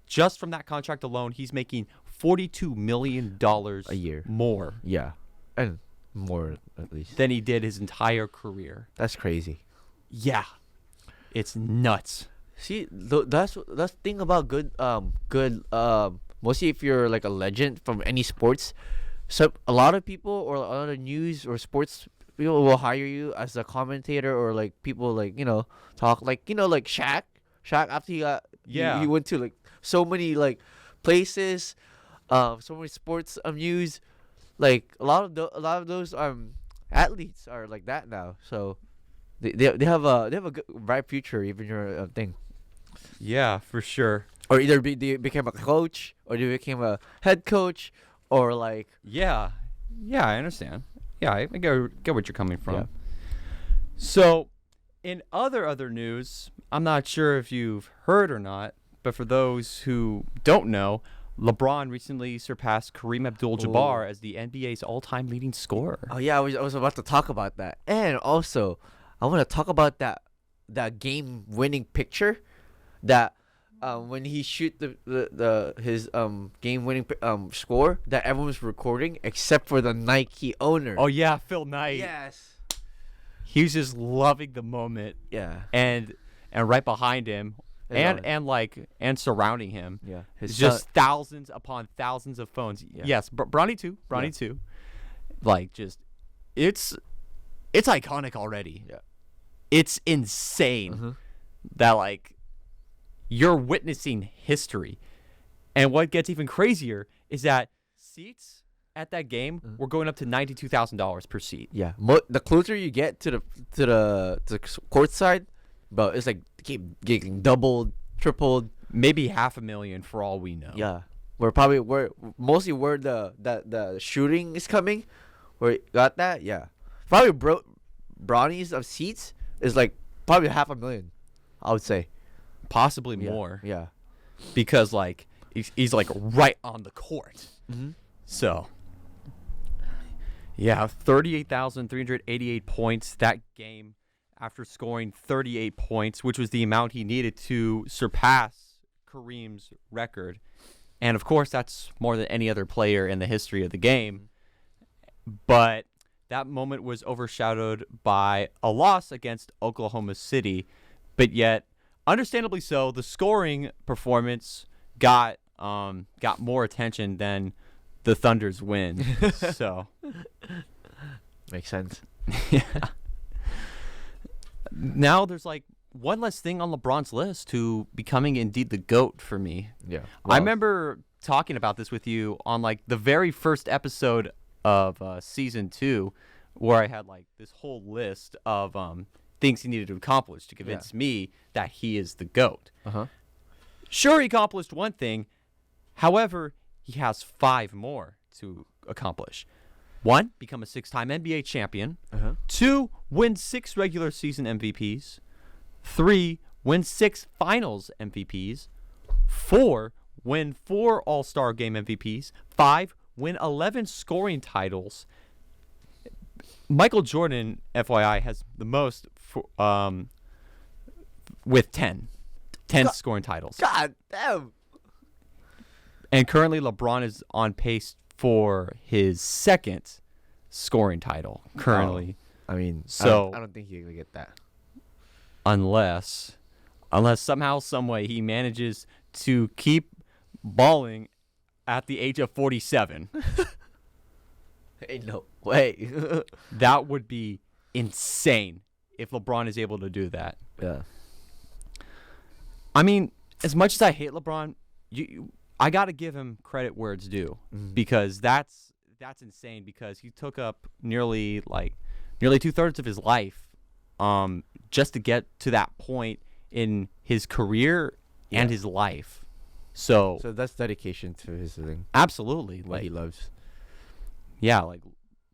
that contract alone, he's making $42 million
a year
more.
Yeah, and more at least
than he did his entire career.
That's crazy.
Yeah, it's nuts.
See, that's the thing about good mostly if you're like a legend from any sports. So a lot of people or a lot of news or sports people will hire you as a commentator or like people like talk like like Shaq after he got he went to like so many like places, so many sports news, like a lot of those athletes are like that now. So they have a good bright future even your thing.
Yeah, for sure.
Or either they became a coach or they became a head coach or like
yeah, I understand. Yeah, I get what you're coming from. Yeah. So, in other news, I'm not sure if you've heard or not, but for those who don't know, LeBron recently surpassed Kareem Abdul-Jabbar as the NBA's all-time leading scorer.
Oh yeah, I was about to talk about that, and also I want to talk about that game-winning picture that when he shoot his game-winning score that everyone was recording except for the Nike owner.
Oh yeah, Phil Knight.
Yes.
He was just loving the moment.
Yeah.
And right behind him and surrounding him.
Yeah.
It's just thousands upon thousands of phones. Yeah. Yes, Bronny too. Too. Like just it's iconic already.
Yeah.
It's insane that like you're witnessing history. And what gets even crazier is that seats at that game were going up to $92,000 per seat.
Yeah, the closer you get to the court side, but it's like keep getting doubled, tripled,
maybe $500,000 for all we know.
Yeah, mostly where the shooting is coming, where you got that. Yeah, probably brownies of seats is like probably $500,000, I would say,
possibly more.
Yeah,
because like he's like right on the court. So yeah, 38,388 points that game after scoring 38 points, which was the amount he needed to surpass Kareem's record. And of course, that's more than any other player in the history of the game. But that moment was overshadowed by a loss against Oklahoma City. But yet, understandably so, the scoring performance got more attention than the Thunder's win. So
makes sense.
Yeah. Now there's like one less thing on LeBron's list to becoming indeed the GOAT for me.
Yeah.
I remember talking about this with you on like the very first episode of season 2, where I had like this whole list of things he needed to accomplish to convince me that he is the GOAT. Sure, he accomplished one thing. However, he has 5 more to accomplish. 1, become a 6-time NBA champion. 2, win 6 regular season MVPs. 3, win 6 finals MVPs. 4, win 4 All-Star Game MVPs. 5, win 11 scoring titles. Michael Jordan, FYI, has the most with 10 scoring titles.
God damn.
And currently LeBron is on pace for his 2nd scoring title currently.
I mean,
so
I don't think he's going to get that.
Unless somehow, some way he manages to keep balling at the age of 47.
Ain't no way.
That would be insane if LeBron is able to do that.
Yeah.
I mean, as much as I hate LeBron, I got to give him credit where it's due, because that's insane, because he took up nearly 2/3 of his life just to get to that point in his career and his life. So
that's dedication to his thing.
Absolutely.
What he loves.
Yeah, like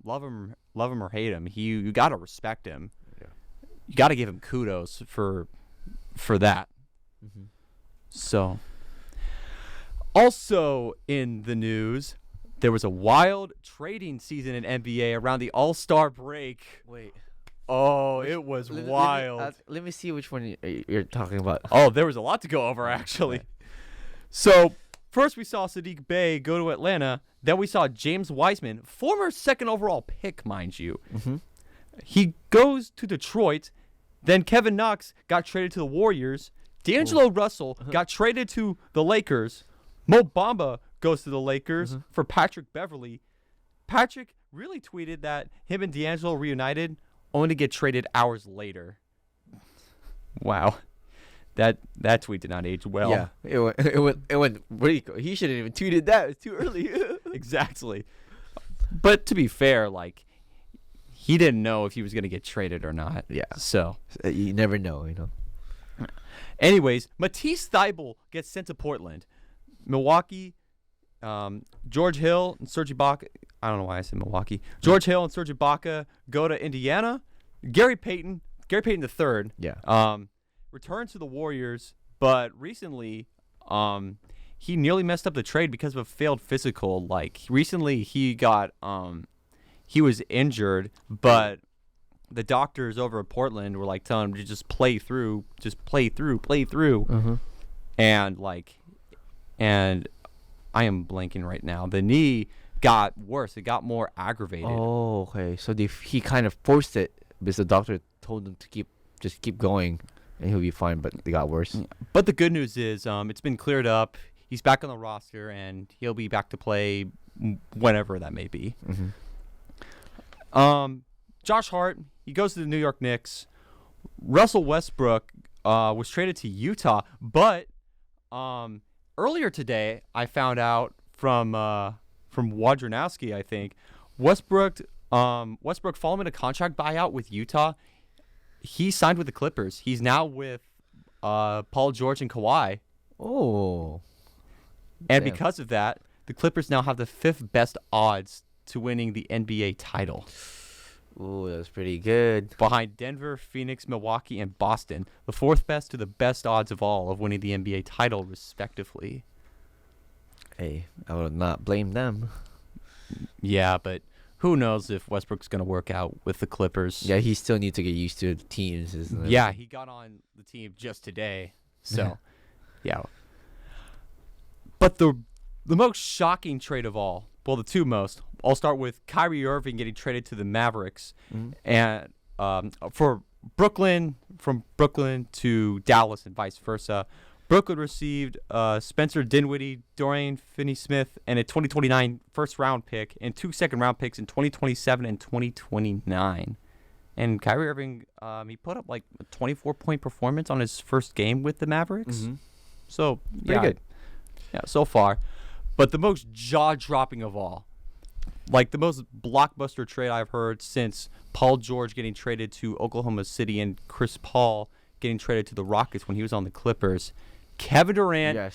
love him or hate him, you got to respect him.
Yeah.
You got to give him kudos for that. So also in the news, there was a wild trading season in NBA around the All-Star break.
Wait.
Oh, it was wild.
Let me see which one you're talking about.
Oh, there was a lot to go over, actually. So, first we saw Sadiq Bey go to Atlanta. Then we saw James Wiseman, former 2nd overall pick, mind you. He goes to Detroit. Then Kevin Knox got traded to the Warriors. D'Angelo Russell got traded to the Lakers. Mo Bamba goes to the Lakers for Patrick Beverley. Patrick really tweeted that him and D'Angelo reunited, only to get traded hours later. Wow. That tweet did not age well.
Yeah, it went. He shouldn't even tweeted that. It's too early.
Exactly. But to be fair, like, he didn't know if he was going to get traded or not.
Yeah.
So
you never know, you know.
Anyways, Matisse Thybulle gets sent to Portland. Milwaukee, George Hill and Serge Ibaka. I don't know why I said Milwaukee. George Hill and Serge Ibaka go to Indiana. Gary Payton III.
Yeah.
Returns to the Warriors, but recently, he nearly messed up the trade because of a failed physical. Like, recently he got, he was injured, but the doctors over at Portland were like telling him to just play through. And I am blanking right now. The knee got worse. It got more aggravated.
Oh, okay. So he kind of forced it because the doctor told him to keep going, and he'll be fine. But it got worse.
But the good news is, it's been cleared up. He's back on the roster, and he'll be back to play whenever that may be. Josh Hart, he goes to the New York Knicks. Russell Westbrook was traded to Utah, but earlier today I found out from from Wojnarowski, I think. Westbrook following a contract buyout with Utah, he signed with the Clippers. He's now with Paul George and Kawhi.
Oh.
And because of that, the Clippers now have the 5th best odds to winning the NBA title.
Ooh, that's pretty good.
Behind Denver, Phoenix, Milwaukee, and Boston. The 4th best to the best odds of all of winning the NBA title, respectively.
Hey, I would not blame them.
Yeah, but who knows if Westbrook's going to work out with the Clippers.
Yeah, he still needs to get used to teams. Isn't it?
Yeah, he got on the team just today. So, yeah. But the most shocking trade of all, well, the two most, I'll start with Kyrie Irving getting traded to the Mavericks, and from Brooklyn to Dallas and vice versa. Brooklyn received Spencer Dinwiddie, Dorian Finney-Smith, and a 2029 first-round pick and 2 second-round picks in 2027 and 2029. And Kyrie Irving, he put up like a 24-point performance on his first game with the Mavericks. So, pretty good. Yeah, so far. But the most jaw-dropping of all, like the most blockbuster trade I've heard since Paul George getting traded to Oklahoma City and Chris Paul getting traded to the Rockets when he was on the Clippers. Kevin Durant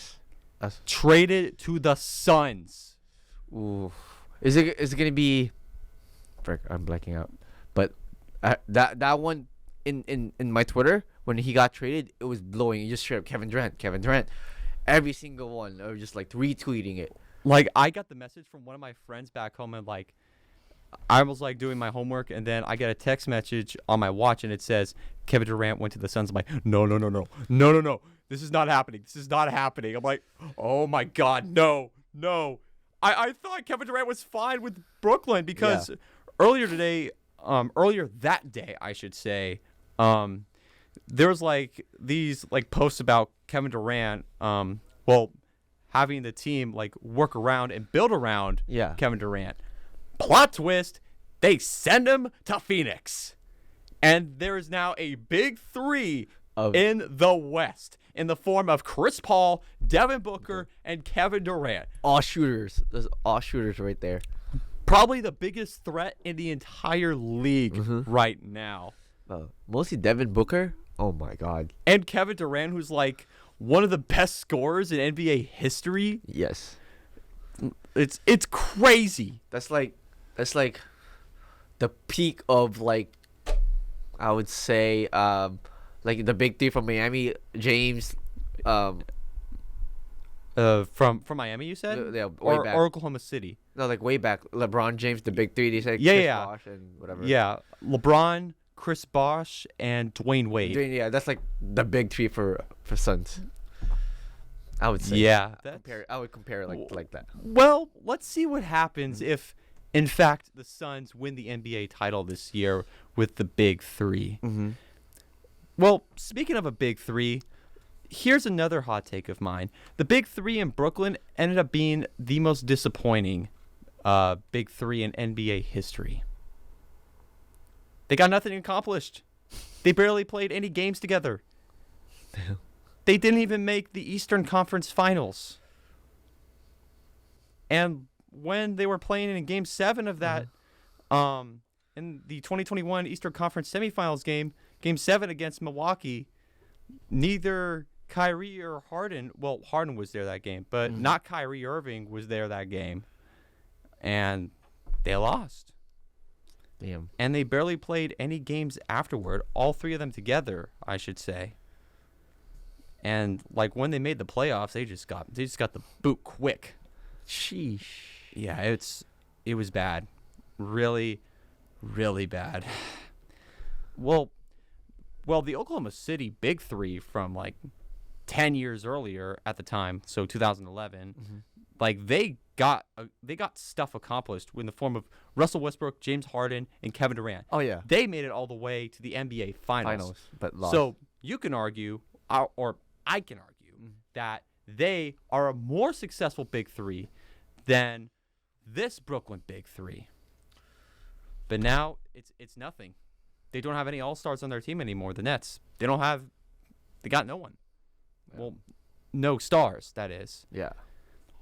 traded to the Suns.
Ooh. Is it going to be... Frick, I'm blanking out. But that one in my Twitter, when he got traded, it was blowing. You just straight up Kevin Durant. Every single one. I was just like retweeting it.
Like, I got the message from one of my friends back home, and like, I was like doing my homework, and then I get a text message on my watch, and it says Kevin Durant went to the Suns. I'm like, no. This is not happening. I'm like, oh my God, no. I thought Kevin Durant was fine with Brooklyn because earlier that day, I should say, there was like these like posts about Kevin Durant, having the team like work around and build around Kevin Durant. Plot twist, they send him to Phoenix. And there is now a big three in the West in the form of Chris Paul, Devin Booker, and Kevin Durant.
All shooters. There's all shooters right there.
Probably the biggest threat in the entire league right now.
Mostly Devin Booker. Oh, my God.
And Kevin Durant, who's like one of the best scorers in NBA history.
Yes.
It's crazy.
That's like the peak of like, I would say, like the big three from Miami, James,
from Miami, you said?
Yeah,
or
back.
Oklahoma City.
No, like way back. LeBron James, the big three. They said
Chris
Bosh and whatever.
Yeah, LeBron, Chris Bosh, and Dwayne Wade.
Yeah, that's like the big three for Suns. I would say.
Yeah,
I would compare it like that.
Well, let's see what happens if, in fact, the Suns win the NBA title this year with the big three. Well, speaking of a big three, here's another hot take of mine. The big three in Brooklyn ended up being the most disappointing big three in NBA history. They got nothing accomplished. They barely played any games together. They didn't even make the Eastern Conference Finals. And when they were playing in Game 7 of that, in the 2021 Eastern Conference Semifinals game, Game 7 against Milwaukee, neither Kyrie or Harden, well, Harden was there that game, but not Kyrie Irving was there that game. And they lost.
Damn. And
they barely played any games afterward, all three of them together, I should say. And like when they made the playoffs, they just got the boot quick.
Sheesh.
Yeah, it was bad. Really, really bad. Well, the Oklahoma City big three from like 10 years earlier at the time, so 2011, like they got stuff accomplished in the form of Russell Westbrook, James Harden, and Kevin Durant.
Oh yeah.
They made it all the way to the NBA Finals,
but lost.
So you can argue, or I can argue, that they are a more successful big three than this Brooklyn big three. But now it's nothing. They don't have any all-stars on their team anymore, the Nets. They got no one. Yeah. Well, no stars, that is.
Yeah.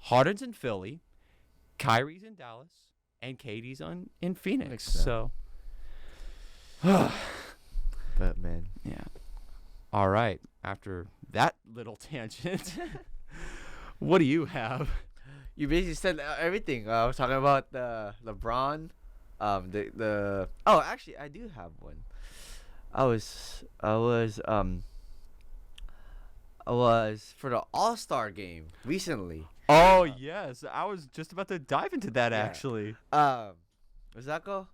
Harden's in Philly, Kyrie's in Dallas and Katie's in Phoenix. So,
but man,
yeah. All right. After that little tangent, what do you have?
You basically said everything. I was talking about the LeBron, the. Oh, actually, I do have one. I was for the All-Star game recently.
Oh yes, I was just about to dive into that actually.
Does that go?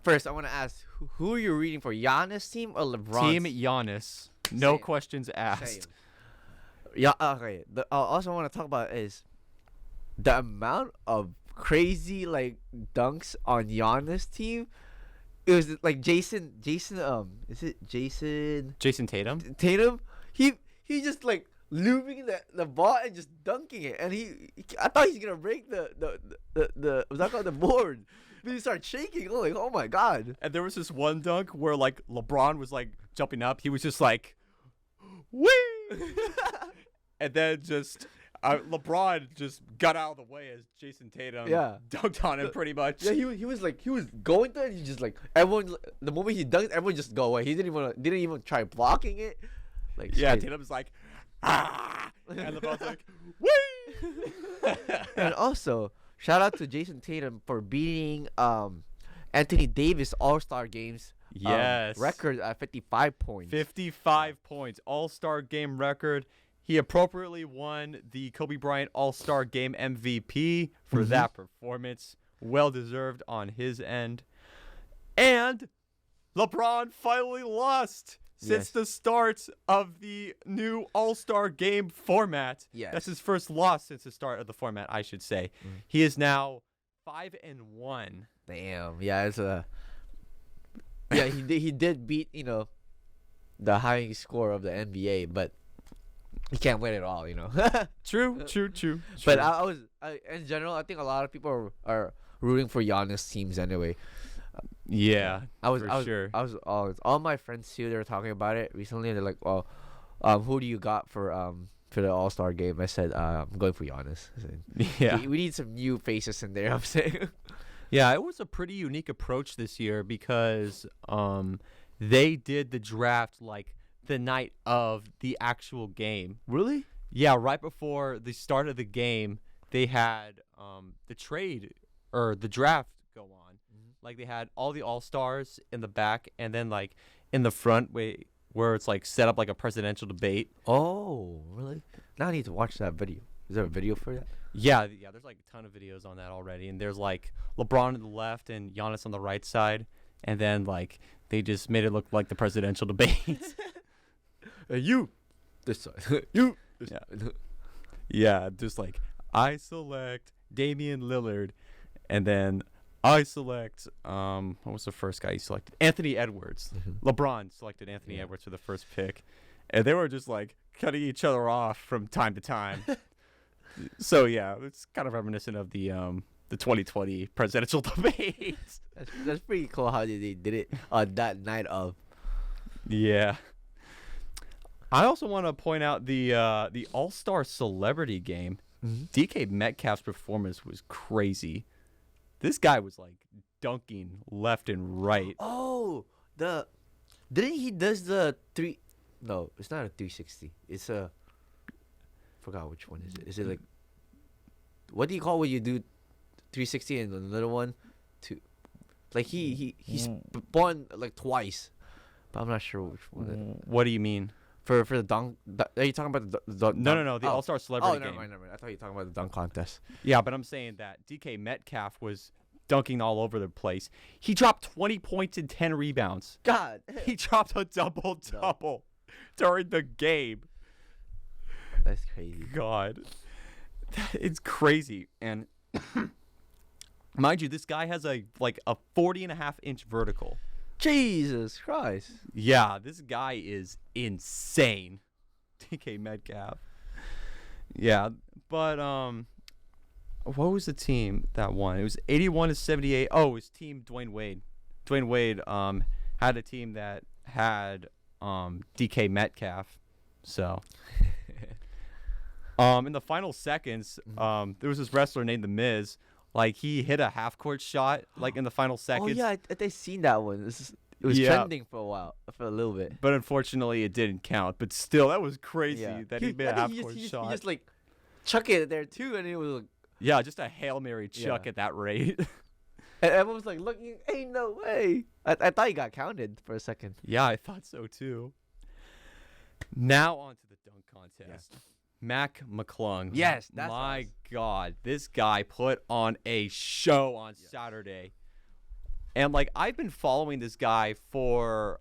First, I want to ask who are you reading for? Giannis team or LeBron?
Team Giannis. No
Same.
questions asked.
Same. Yeah. Okay. I also want to talk about is the amount of crazy like dunks on Giannis team. It was like Jason. Is it Jason?
Jason Tatum.
Tatum. He just like looping the ball and just dunking it, and I thought he's gonna break the what's that called, the board. But he started shaking. Oh, like, oh my god!
And there was this one dunk where like LeBron was like jumping up. He was just like, wee, and then just. LeBron just got out of the way as Jason Tatum dunked on him pretty much.
Yeah, he was going there, and he just like everyone. The moment he dunked, everyone just go away. He didn't even try blocking it. Like
Tatum's like, ah, and LeBron's like, wee.
And also, shout out to Jason Tatum for beating Anthony Davis All-Star games.
Yes,
record at 55 points.
55 points, All-Star game record. He appropriately won the Kobe Bryant All-Star Game MVP for that performance. Well-deserved on his end. And LeBron finally lost since the start of the new All-Star Game format.
Yes.
That's his first loss since the start of the format, I should say. He is now 5-1.
Damn. Yeah, it's a... Yeah, he did beat, the highest score of the NBA, but... He can't win it all,
True.
But in general, I think a lot of people are rooting for Giannis teams anyway.
Yeah,
sure. All my friends too. They were talking about it recently. They're like, "Well, who do you got for the All-Star game?" I said, "I'm going for Giannis."
Yeah,
we need some new faces in there. I'm saying.
Yeah, it was a pretty unique approach this year because they did the draft like the night of the actual game.
Really?
Yeah, right before the start of the game, they had the trade or the draft go on. Like they had all the All-Stars in the back, and then like in the front where it's like set up like a presidential debate.
Oh, really? Now I need to watch that video. Is there a video for that?
Yeah, there's like a ton of videos on that already, and there's like LeBron on the left and Giannis on the right side, and then like they just made it look like the presidential debate.
You this side. You this side.
Yeah, just like I select Damian Lillard, and then I select what was the first guy you selected? Anthony Edwards. LeBron selected Anthony Edwards for the first pick, and they were just like cutting each other off from time to time. So yeah, it's kind of reminiscent of the 2020 presidential debate.
That's pretty cool how they did it on that night of.
Yeah. I also want to point out the All-Star Celebrity Game. DK Metcalf's performance was crazy. This guy was like dunking left and right.
Oh, didn't he does the three? No, it's not a 360. It's a. Forgot which one is it. Is it like? What do you call when you do 360 and the little one? Like he's won like twice, but I'm not sure which one.
What do you mean?
For the dunk, are you talking about the dunk?
No, the All-Star Celebrity Game.
Never mind. I thought you were talking about the dunk contest.
Yeah, but I'm saying that DK Metcalf was dunking all over the place. He dropped 20 points and 10 rebounds.
God.
He dropped a double-double during the game.
That's crazy.
God. It's crazy. And mind you, this guy has a 40.5-inch vertical.
Jesus Christ.
Yeah, this guy is insane. DK Metcalf. Yeah, but what was the team that won? It was 81-78. Oh, it was Team Dwayne Wade. Dwayne Wade had a team that had DK Metcalf. So In the final seconds, there was this wrestler named The Miz. Like, he hit a half-court shot, like, in the final seconds.
Oh, yeah, I seen that one. It was trending for a little bit.
But unfortunately, it didn't count. But still, that was crazy that he made a half-court shot.
He just, like, chuck it there, too, and it was like...
Yeah, just a Hail Mary chuck at that rate.
And everyone was like, looking, ain't no way. I thought he got counted for a second.
Yeah, I thought so, too. Now on to the dunk contest. Yeah. Mac McClung.
Yes, that's
my God, this guy put on a show on Saturday, and like I've been following this guy for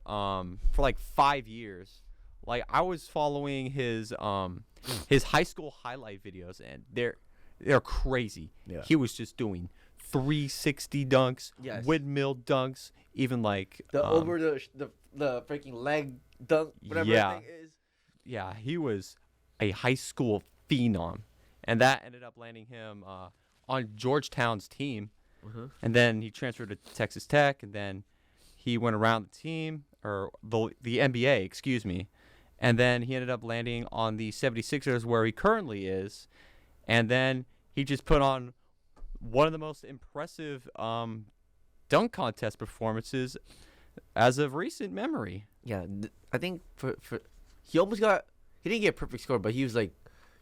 like 5 years. Like I was following his high school highlight videos, and they're crazy. Yeah. He was just doing 360 dunks, windmill dunks, even like
over the freaking leg dunk, whatever that thing is.
Yeah, he was a high school phenom, and that ended up landing him on Georgetown's team, and then he transferred to Texas Tech, and then he went around the team, or the NBA, excuse me, and then he ended up landing on the 76ers, where he currently is, and then he just put on one of the most impressive dunk contest performances as of recent memory.
Yeah, I think for he almost got... He didn't get a perfect score, but he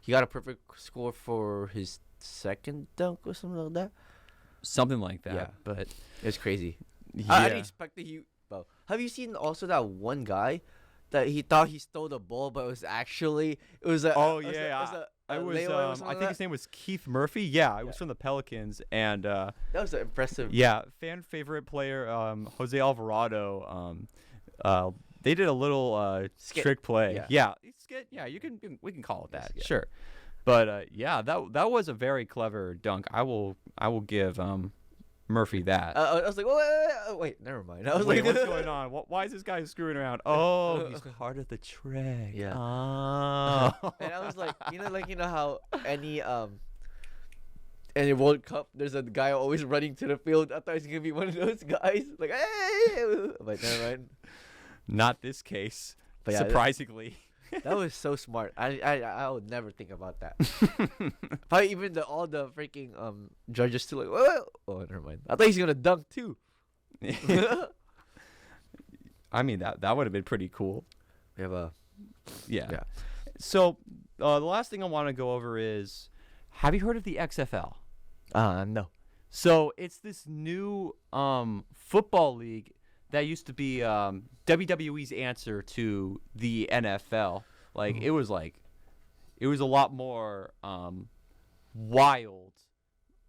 got a perfect score for his second dunk or something like that.
Something like that.
Yeah,
but
it's crazy.
Yeah.
I didn't expect that he... Well, have you seen also that one guy that he thought he stole the ball, but it was actually... It was a...
Oh, yeah. I think his name was Keith Murphy. Yeah, it was from the Pelicans, and
that was impressive.
Yeah, fan favorite player Jose Alvarado. They did a little trick play. Yeah, skit. Yeah, we can call it that. Sure, but yeah, that was a very clever dunk. I will give Murphy that.
I was like, wait, never mind. I was
like, what's going on? Why is this guy screwing around? Oh, he's part of the trick.
Yeah.
Oh.
And I was like, you know how any World Cup, there's a guy always running to the field. I thought he was gonna be one of those guys, like, hey, but never mind.
Not this case, but surprisingly.
That was so smart. I would never think about that. Probably even all the freaking judges too, like, oh, never mind. I thought he's gonna dunk too.
I mean, that would have been pretty cool.
We have
yeah. So the last thing I want to go over is, have you heard of the XFL?
No. So
it's this new football league that used to be WWE's answer to the NFL. Like it was a lot more wild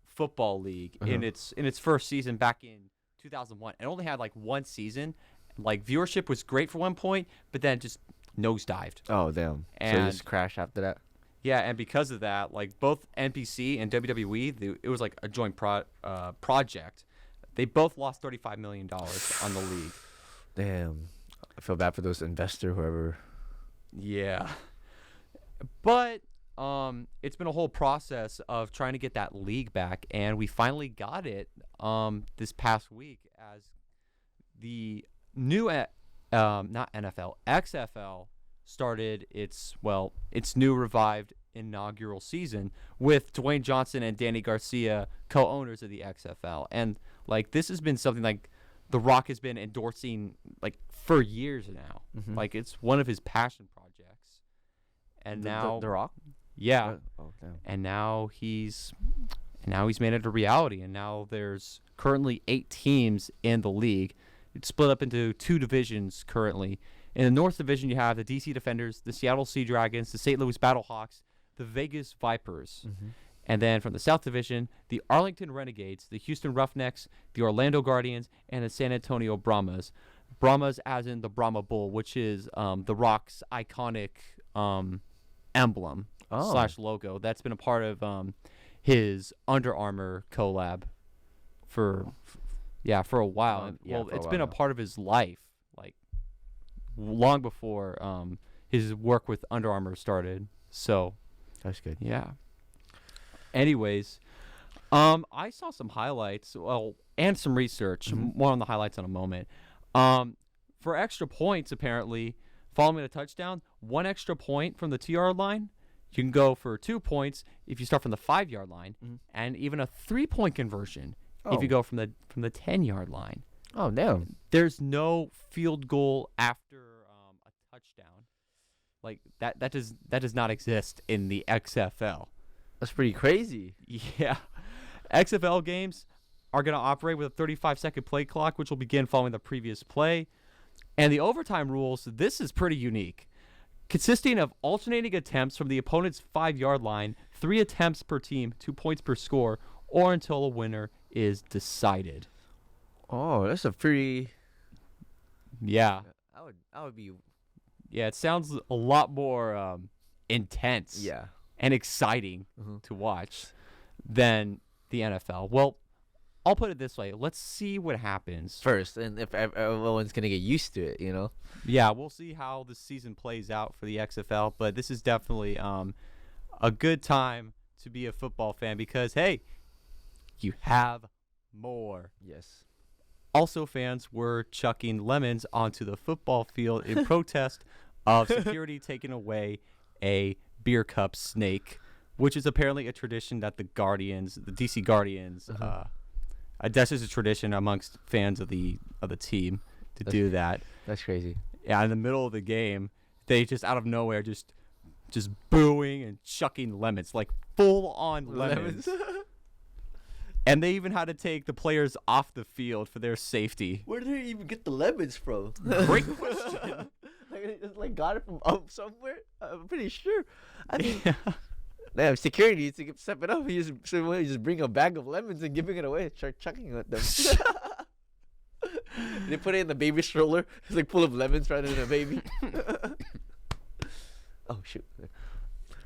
football league in its first season back in 2001. It only had like one season. Like viewership was great for one point, but then just nosedived.
Oh damn! And so it just crashed after that.
Yeah, and because of that, like both NBC and WWE, it was like a joint project. They both lost $35 million on the league.
Damn. I feel bad for those investors, whoever.
Yeah. But it's been a whole process of trying to get that league back, and we finally got it this past week as the new, not NFL, XFL started its new revived inaugural season with Dwayne Johnson and Danny Garcia, co-owners of the XFL. And like this has been something like The Rock has been endorsing like for years now. Like it's one of his passion projects. And now
The Rock?
Yeah.
Oh, damn.
And now he's made it a reality, and now there's currently 8 teams in the league. It's split up into 2 divisions currently. In the North Division, you have the DC Defenders, the Seattle Sea Dragons, the St. Louis Battlehawks, the Vegas Vipers. And then from the South Division, the Arlington Renegades, the Houston Roughnecks, the Orlando Guardians, and the San Antonio Brahmas. Brahmas as in the Brahma Bull, which is The Rock's iconic emblem / logo. That's been a part of his Under Armour collab for a while. It's been a part of his life, like long before his work with Under Armour started. So
that's good.
Yeah. Anyways, I saw some highlights, and some research. More on the highlights in a moment. For extra points, apparently, following a touchdown, 1 extra point from the TR line, You can go for 2 points if you start from the 5-yard line,
Mhm.
and even a 3-point conversion if
Oh.
you go from the 10-yard line.
Oh, damn.
There's no field goal after a touchdown. Like that does not exist in the XFL.
That's pretty crazy.
Yeah. XFL games are going to operate with a 35-second play clock, which will begin following the previous play. And the overtime rules, this is pretty unique. Consisting of alternating attempts from the opponent's 5-yard line, 3 attempts per team, 2 points per score, or until a winner is decided.
Oh, that's a pretty.
Yeah.
I would be.
Yeah, it sounds a lot more intense
Yeah.
and exciting
Mhm.
to watch than the NFL. Well, I'll put it this way. Let's see what happens
First, and if everyone's gonna get used to it,
Yeah, we'll see how the season plays out for the XFL, but this is definitely a good time to be a football fan because, hey, you have more.
Yes.
Also, fans were chucking lemons onto the football field in protest of security taking away a beer cup snake, which is apparently a tradition that the DC Guardians, I guess it's a tradition amongst fans of the team to do that.
That's crazy.
Yeah, in the middle of the game, they just out of nowhere just booing and chucking lemons, like full on lemons. And they even had to take the players off the field for their safety.
Where did they even get the lemons from?
Great question.
They just got it from up somewhere. I'm pretty sure. I think
Yeah.
damn, security needs to step it up. He just bring a bag of lemons and giving it away. Start chucking at them. They put it in the baby stroller. It's like full of lemons rather than a baby. Oh shoot.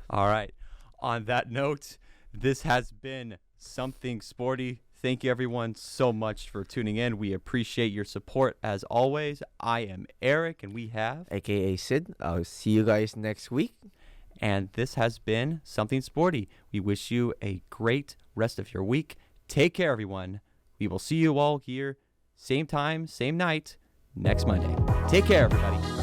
All right. On that note, this has been Something Sporty. Thank you, everyone, so much for tuning in. We appreciate your support as always. I am Eric, and we have...
AKA Sid. I'll see you guys next week.
And this has been Something Sporty. We wish you a great rest of your week. Take care, everyone. We will see you all here, same time, same night, next Monday. Take care, everybody.